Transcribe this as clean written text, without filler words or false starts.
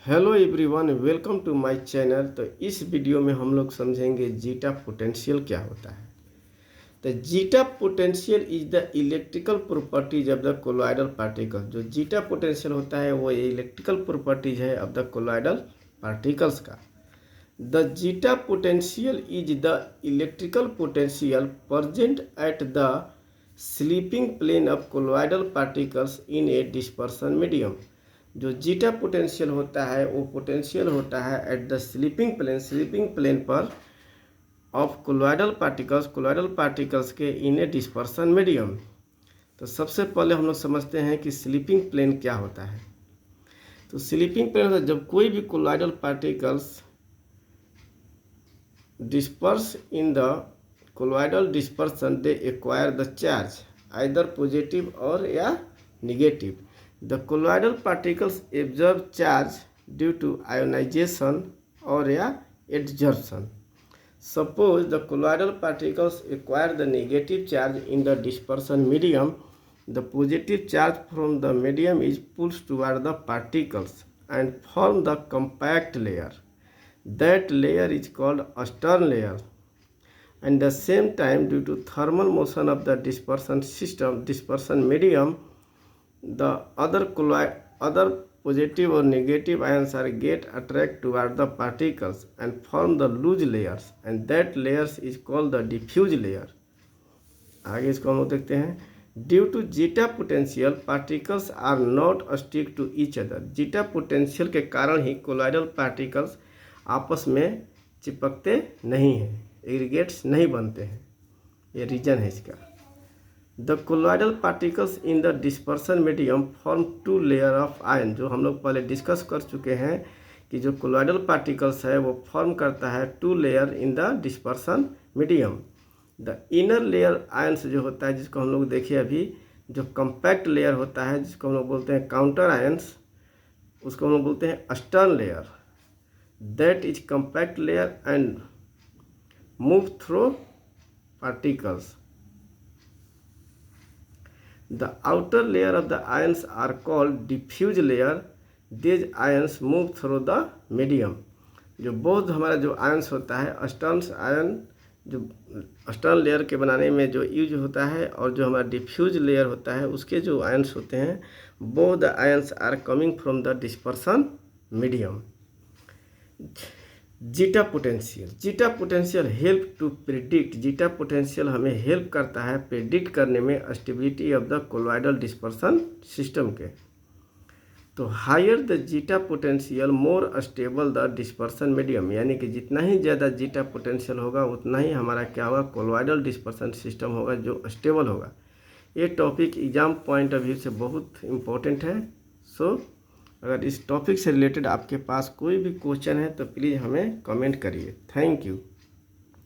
Hello everyone, welcome to my channel. तो इस video में हम लोग समझेंगे जीटा पोटेंशियल क्या होता है। तो zeta potential is the electrical properties of the colloidal particle. जो जीटा पोटेंशियल होता है वो इलेक्ट्रिकल प्रॉपर्टीज है ऑफ द कोलॉइडल पार्टिकल्स का। The zeta potential is the electrical potential present at the sleeping plane of colloidal particles in a dispersion medium. जो zeta potential होता है वो पोटेंशियल होता है एट द स्लीपिंग प्लेन पर of colloidal particles के in a dispersion medium. तो सबसे पहले हम लोग समझते हैं कि स्लीपिंग प्लेन क्या होता है। तो स्लीपिंग प्लेन जब कोई भी colloidal particles disperse in the colloidal dispersion they acquire the charge either positive और या negative. The colloidal particles absorb charge due to ionization or adsorption. Suppose the colloidal particles acquire the negative charge in the dispersion medium. The positive charge from the medium is pulled toward the particles and form the compact layer. That layer is called a stern layer. And the same time, due to thermal motion of the dispersion medium, the other positive or negative ions are get attract toward the particles and form the loose layers, and that layers is called the diffuse layer. आगे इसको हम लोग देखते हैं। Due to zeta potential particles are not stick to each other. Zeta potential के कारण ही colloidal particles आपस में चिपकते नहीं हैं, एग्रीगेट्स नहीं बनते हैं। ये रीजन है इसका। The colloidal particles in the dispersion medium form two layer of ion. जो हम लोग पहले डिस्कस कर चुके हैं कि जो कोलॉइडल पार्टिकल्स है वो फॉर्म करता है two layer in the dispersion medium. The inner layer ions जो होता है, जिसको हम लोग देखिए अभी, जो कम्पैक्ट लेयर होता है जिसको हम लोग बोलते हैं काउंटर आयन्स, उसको हम लोग बोलते हैं stern layer. That is compact layer and move through particles. The outer layer of the ions are called diffuse layer. These ions move through the medium. जो बहुत हमारा जो आयंस होता है स्टर्न आयन, जो स्टर्न लेयर के बनाने में जो यूज होता है, और जो हमारा डिफ्यूज लेयर होता है उसके जो आयंस होते हैं, both the ions are coming from the dispersion medium. Zeta potential help to predict. Zeta potential हमें हेल्प करता है प्रिडिक्ट करने में stability of the colloidal dispersion system के। तो higher the zeta potential more stable the dispersion medium, यानी कि जितना ही ज़्यादा जीटा पोटेंशियल होगा उतना ही हमारा क्या होगा, कोलॉइडल डिस्पर्सन सिस्टम होगा जो स्टेबल होगा। ये topic exam point of view से बहुत इम्पोर्टेंट है। सो अगर इस टॉपिक से रिलेटेड आपके पास कोई भी क्वेश्चन है तो प्लीज़ हमें कमेंट करिए। Thank you.